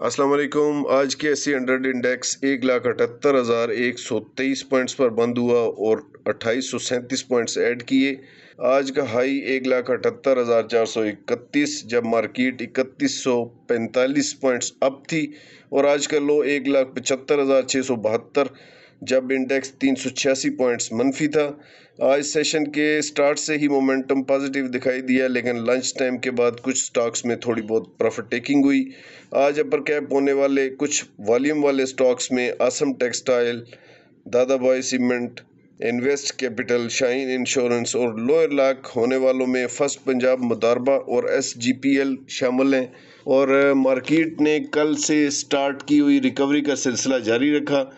अस्सलाम वालेकुम। आज के SC100 इंडेक्स 1,78,123 पॉइंट्स पर बंद हुआ और 2837 पॉइंट्स ऐड किए। आज का हाई 1,78,431 जब मार्केट 3145 पॉइंट्स अप थी और आज का लो 1,75,672 जब इंडेक्स 386 पॉइंट्स मनफी था। आज सेशन के स्टार्ट से ही मोमेंटम पॉजिटिव दिखाई दिया, लेकिन लंच टाइम के बाद कुछ स्टॉक्स में थोड़ी बहुत प्रॉफिट टेकिंग हुई। आज अपर कैप होने वाले कुछ वॉल्यूम वाले स्टॉक्स में Azam textile, Dadabhai cement, invest capital, shine insurance और लोअर लाख होने वालों में फर्स्ट पंजाब मुदारबा और SGPL शामिल हैं। और मार्केट ने कल से स्टार्ट की हुई रिकवरी का सिलसिला जारी रखा।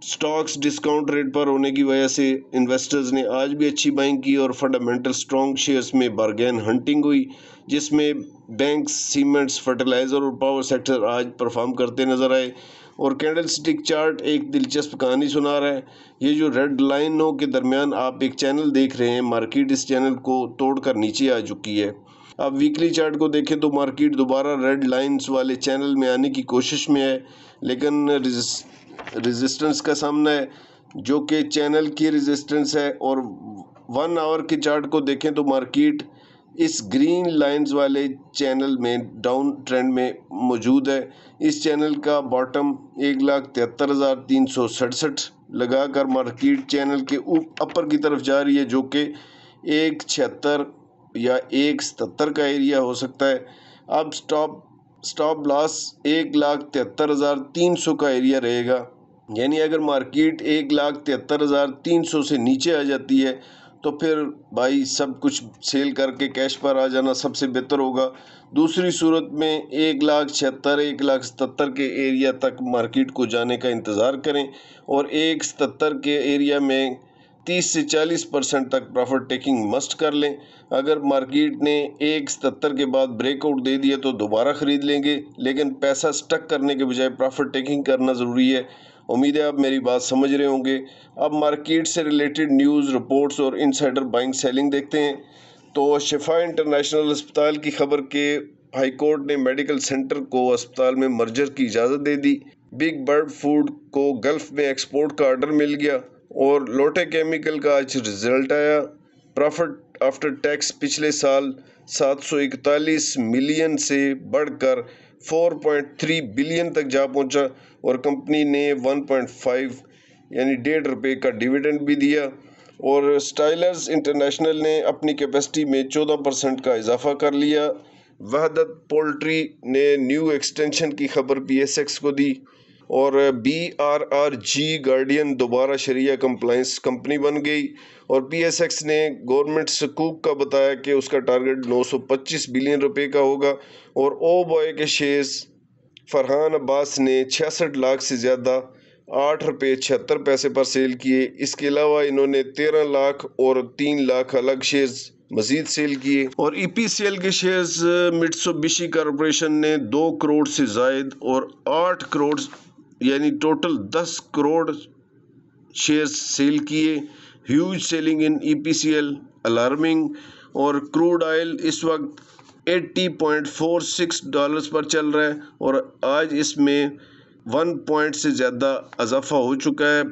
स्टॉक्स डिस्काउंट रेट पर होने की वजह से इन्वेस्टर्स ने आज भी अच्छी बाइंग की और फंडामेंटल स्ट्रॉन्ग शेयर्स में बारगेन हंटिंग हुई, जिसमें बैंक्स, सीमेंट्स, फर्टिलाइजर और पावर सेक्टर आज परफॉर्म करते नजर आए। और कैंडल स्टिक चार्ट एक दिलचस्प कहानी सुना रहा है। ये जो रेड लाइनों के दरमियान आप एक चैनल देख रहे हैं, मार्केट इस चैनल को तोड़कर नीचे आ चुकी है। अब वीकली चार्ट को देखें तो मार्केट दोबारा रेड लाइंस वाले चैनल में आने की कोशिश में है, लेकिन रेजिस्टेंस का सामना है जो कि चैनल की रेजिस्टेंस है। और 1 आवर के चार्ट को देखें तो मार्केट इस ग्रीन लाइंस वाले चैनल में डाउन ट्रेंड में मौजूद है। इस चैनल का बॉटम 1,73,367 लगाकर मार्केट चैनल के अपर की तरफ जा रही है, जो कि 1,76 या 1,77 का एरिया हो सकता है। अब स्टॉप लॉस 1,73,300 का एरिया रहेगा, यानी अगर मार्केट 1,73,300 से नीचे आ जाती है तो फिर भाई सब कुछ सेल करके कैश पर आ जाना सबसे बेहतर होगा। दूसरी सूरत में 1,76,000 1,77,000 के एरिया तक मार्केट को जाने का इंतज़ार करें और 1,77 के एरिया में 30 से 40% तक प्रॉफिट टेकिंग मस्ट कर लें। अगर मार्केट ने 1,77 के बाद ब्रेकआउट दे दिया तो दोबारा ख़रीद लेंगे, लेकिन पैसा स्टक करने के बजाय प्रॉफिट टेकिंग करना ज़रूरी है। उम्मीद है आप मेरी बात समझ रहे होंगे। अब मार्केट से रिलेटेड न्यूज़, रिपोर्ट्स और इनसाइडर बाइंग सेलिंग देखते हैं। तो शिफा इंटरनेशनल अस्पताल की खबर के हाई कोर्ट ने मेडिकल सेंटर को अस्पताल में मर्जर की इजाज़त दे दी। बिग बर्ड फूड को गल्फ में एक्सपोर्ट का ऑर्डर मिल गया और लोटे केमिकल का आज रिजल्ट आया। प्रॉफिट आफ्टर टैक्स पिछले साल 741 मिलियन से बढ़कर 4.3 बिलियन तक जा पहुंचा और कंपनी ने 1.5 यानी ₹1.5 का डिविडेंड भी दिया। और स्टाइलर्स इंटरनेशनल ने अपनी कैपेसिटी में 14% का इजाफा कर लिया। वहदत पोल्ट्री ने न्यू एक्सटेंशन की खबर PSX को दी और BRRG गार्डियन दोबारा शरिया कंप्लायंस कंपनी बन गई। और PSX ने गवर्नमेंट सकूक का बताया कि उसका टारगेट 925 बिलियन रुपए का होगा। और ओ बॉय के शेयर्स फरहान अब्बास ने 66 लाख से ज़्यादा ₹8.76 पर सेल किए। इसके अलावा इन्होंने 13 लाख और 3 लाख अलग शेयर्स मजीद सेल किए। और EPCL के शेयर्स मित्सुबिशी कॉरपोरेशन ने 2 करोड़ से जायद और 8 करोड़ यानी टोटल 10 करोड़ शेयर्स सेल किए। ह्यूज सेलिंग इन EPCL, अलार्मिंग। और क्रूड ऑयल इस वक्त $80.46 पर चल रहा है और आज इसमें 1 पॉइंट से ज़्यादा इजाफा हो चुका है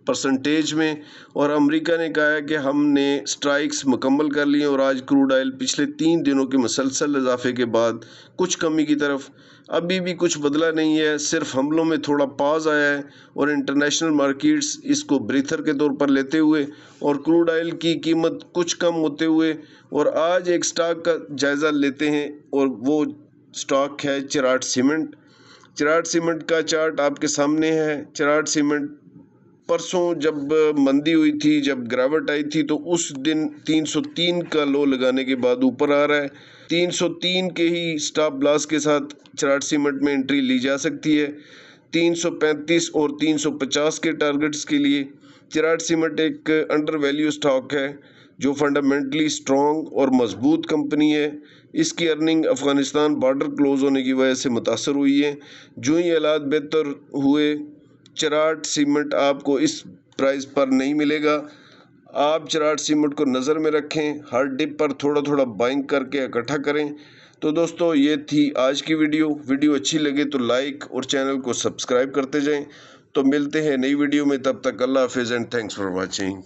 परसेंटेज में। और अमेरिका ने कहा है कि हमने स्ट्राइक्स मुकम्मल कर लिए और आज क्रूड ऑयल पिछले 3 दिनों के मुसलसल इजाफे के बाद कुछ कमी की तरफ अभी भी कुछ बदला नहीं है, सिर्फ हमलों में थोड़ा पॉज आया है और इंटरनेशनल मार्केट्स इसको ब्रीथर के तौर पर लेते हुए और क्रूड ऑयल की कीमत कुछ कम होते हुए। और आज एक स्टॉक का जायज़ा लेते हैं और वो स्टॉक है चिराट सीमेंट। चिराट सीमेंट का चार्ट आपके सामने है। चिराट सीमेंट परसों जब मंदी हुई थी, जब गिरावट आई थी, तो उस दिन 303 का लो लगाने के बाद ऊपर आ रहा है। 303 के ही स्टॉप लॉस के साथ चिराट सीमेंट में एंट्री ली जा सकती है। 335 और 350 के टारगेट्स के लिए चिराट सीमेंट एक अंडर वैल्यू स्टॉक है जो फंडामेंटली स्ट्रॉन्ग और मजबूत कंपनी है। इसकी अर्निंग अफगानिस्तान बॉर्डर क्लोज होने की वजह से मुतासर हुई है। जो ही हालात बेहतर हुए, चिराट सीमेंट आपको इस प्राइस पर नहीं मिलेगा। आप चिराट सीमेंट को नज़र में रखें, हर डिप पर थोड़ा थोड़ा बाइंग करके इकट्ठा करें تو دوستو یہ تھی آج کی ویڈیو اچھی لگے تو لائک اور چینل کو سبسکرائب کرتے جائیں. تو ملتے ہیں نئی ویڈیو میں، تب تک اللہ حافظ اینڈ تھینکس فار واچنگ.